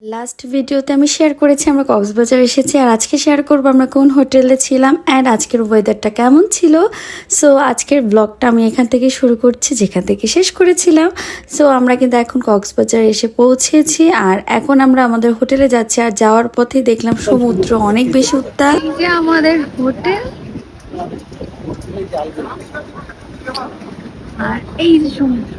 Last ভিডিওতে আমি share করেছি আমরা কক্সবাজার এসেছি, আর আজকে শেয়ার করবো আমরা কোন হোটেলে ছিলাম অ্যান্ড আজকের ওয়েদারটা কেমন ছিল। সো আজকের ব্লগটা আমি এখান থেকে শুরু করছি যেখান থেকে শেষ করেছিলাম। সো আমরা কিন্তু এখন কক্সবাজার এসে পৌঁছেছি, আর এখন আমরা আমাদের হোটেলে যাচ্ছি। আর যাওয়ার পথে দেখলাম সমুদ্র অনেক বেশি উত্তাল। এই যে আমাদের হোটেল, আর এই যে সমুদ্র।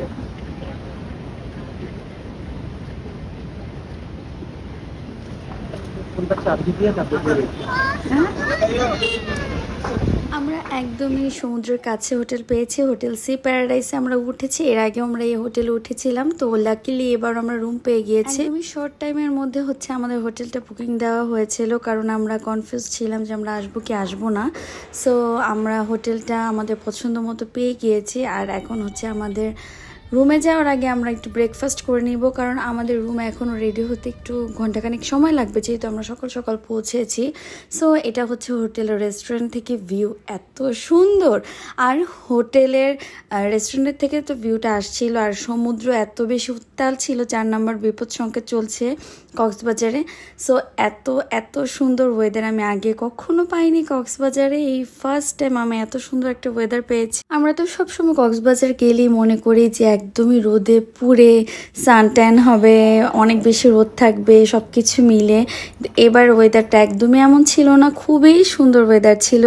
আমরা একদমই সমুদ্রের কাছে হোটেল পেয়েছি, হোটেল সি প্যারাডাইসে আমরা উঠেছি। এর আগে আমরা এই হোটেলে উঠেছিলাম, তো লাকিলি এবার আমরা রুম পেয়ে গিয়েছি। একদমই শর্ট টাইমের মধ্যে হচ্ছে আমাদের হোটেলটা বুকিং দেওয়া হয়েছিল, কারণ আমরা কনফিউজ ছিলাম যে আমরা আসবো কি আসবো না। সো আমরা হোটেলটা আমাদের পছন্দ মতো পেয়ে গিয়েছি। আর এখন হচ্ছে আমাদের রুমে যাওয়ার আগে আমরা একটু ব্রেকফাস্ট করে নিব, কারণ আমাদের রুমে এখনও রেডি হতে একটু ঘন্টাখানেক সময় লাগবে, যেহেতু আমরা সকাল সকাল পৌঁছেছি। সো এটা হচ্ছে হোটেলের রেস্টুরেন্ট থেকে ভিউ, এত সুন্দর। আর হোটেলের রেস্টুরেন্টের থেকে তো ভিউটা আসছিল, আর সমুদ্র এত বেশি উত্তাল ছিল, 4 নম্বর বিপদ সংকেত চলছে কক্সবাজারে। সো এত এত সুন্দর ওয়েদার আমি আগে কখনো পাইনি কক্সবাজারে। এই ফার্স্ট টাইম আমি এত সুন্দর একটা ওয়েদার পেয়েছি। আমরা তো সবসময় কক্সবাজার গেলেই মনে করি যে একদমই রোদে পুড়ে সানট্যান হবে, অনেক বেশি রোদ থাকবে, সব কিছু মিলে। এবার ওয়েদারটা একদমই এমন ছিল না, খুবই সুন্দর ওয়েদার ছিল।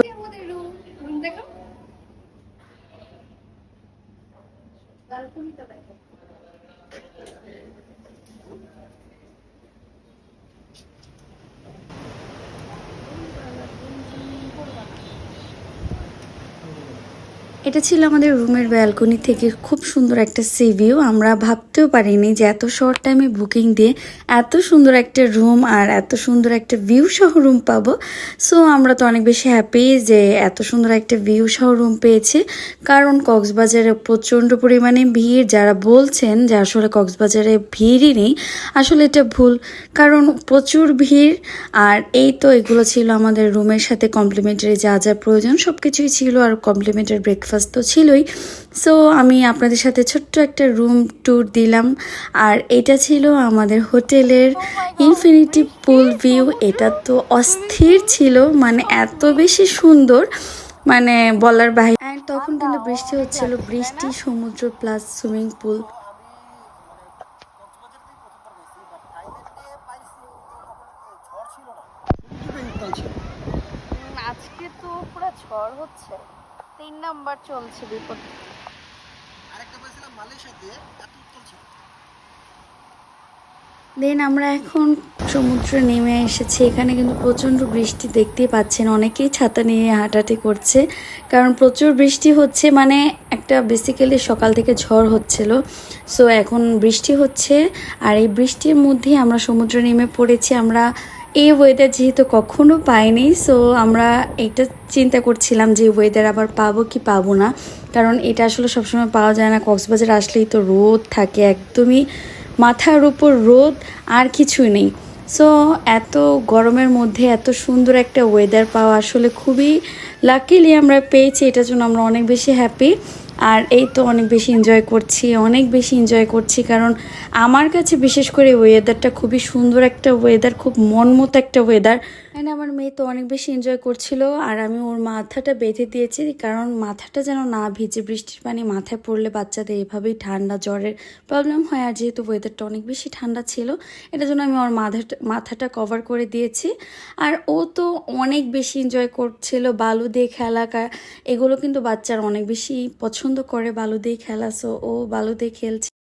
এটা ছিল আমাদের রুমের ব্যালকনি থেকে খুব সুন্দর একটা সি ভিউ। আমরা ভাবতেও পারিনি যে এত শর্ট টাইমে বুকিং দিয়ে এত সুন্দর একটা রুম আর এত সুন্দর একটা ভিউ সহ রুম পাবো। সো আমরা তো অনেক বেশি হ্যাপি যে এত সুন্দর একটা ভিউ সহ রুম পেয়েছি, কারণ কক্সবাজারে প্রচণ্ড পরিমাণে ভিড়। যারা বলছেন যে আসলে কক্সবাজারে ভিড়ই নেই, আসলে এটা ভুল, কারণ প্রচুর ভিড়। আর এই তো এগুলো ছিল আমাদের রুমের সাথে কমপ্লিমেন্টারি যা যা প্রয়োজন সব কিছুই ছিল, আর কমপ্লিমেন্টারি ব্রেকফাস্ট তো ছিলই। সো আমি আপনাদের সাথে ছোট্ট একটা রুম ট্যুর দিলাম। আর এটা ছিল আমাদের হোটেলের ইনফিনিটি পুল ভিউ। এটা তো অস্থির ছিল, মানে এত বেশি সুন্দর, মানে বলার বাইরে। অ্যান্ড তখন কিন্তু বৃষ্টি হচ্ছিল, বৃষ্টি, সমুদ্র প্লাস সুইমিং পুল। আজকে তো পুরো ঝড় হচ্ছে, 3 নাম্বার চলছে বিপদ। দেন আমরা এখন সমুদ্রে নেমে এসেছি। এখানে কিন্তু প্রচণ্ড বৃষ্টি, দেখতেই পাচ্ছেন অনেকেই ছাতা নিয়ে হাঁটাহাঁটি করছে, কারণ প্রচুর বৃষ্টি হচ্ছে। মানে একটা বেসিক্যালি সকাল থেকে ঝড় হচ্ছিল, সো এখন বৃষ্টি হচ্ছে। আর এই বৃষ্টির মধ্যেই আমরা সমুদ্রে নেমে পড়েছি। আমরা এই ওয়েদার যেহেতু কখনো পাইনি, সো আমরা এটা চিন্তা করছিলাম যে ওয়েদার আবার পাবো কি পাবো না, কারণ এটা আসলে সবসময় পাওয়া যায় না। কক্সবাজার আসলেই তো রোদ থাকে, একদমই মাথার উপর রোদ, আর কিছুই নেই। সো এত গরমের মধ্যে এত সুন্দর একটা ওয়েদার পাওয়া আসলে খুবই লাকিলি আমরা পেয়েছি, এটার জন্য আমরা অনেক বেশি হ্যাপি। আর এই তো অনেক বেশি এনজয় করছি, অনেক বেশি এনজয় করছি, কারণ আমার কাছে বিশেষ করে ওয়েদারটা খুবই সুন্দর একটা ওয়েদার, খুব মন মতো একটা ওয়েদার। অ্যান্ড আমার মেয়ে তো অনেক বেশি এনজয় করছিল, আর আমি ওর মাথাটা বেঁধে দিয়েছি, কারণ মাথাটা যেন না ভিজে। বৃষ্টির পানি মাথায় পড়লে বাচ্চাদের এভাবেই ঠান্ডা জ্বরের প্রবলেম হয়, আর যেহেতু ওয়েদারটা অনেক বেশি ঠান্ডা ছিল, এটার জন্য আমি ওর মাথাটা কভার করে দিয়েছি। আর ও তো অনেক বেশি এনজয় করছিল, বালু দিয়ে খেলা, এগুলো কিন্তু বাচ্চারা অনেক বেশি পছন্দ করে, বালু দিয়ে খেলা। সো ও বালু দিয়ে খেলছে।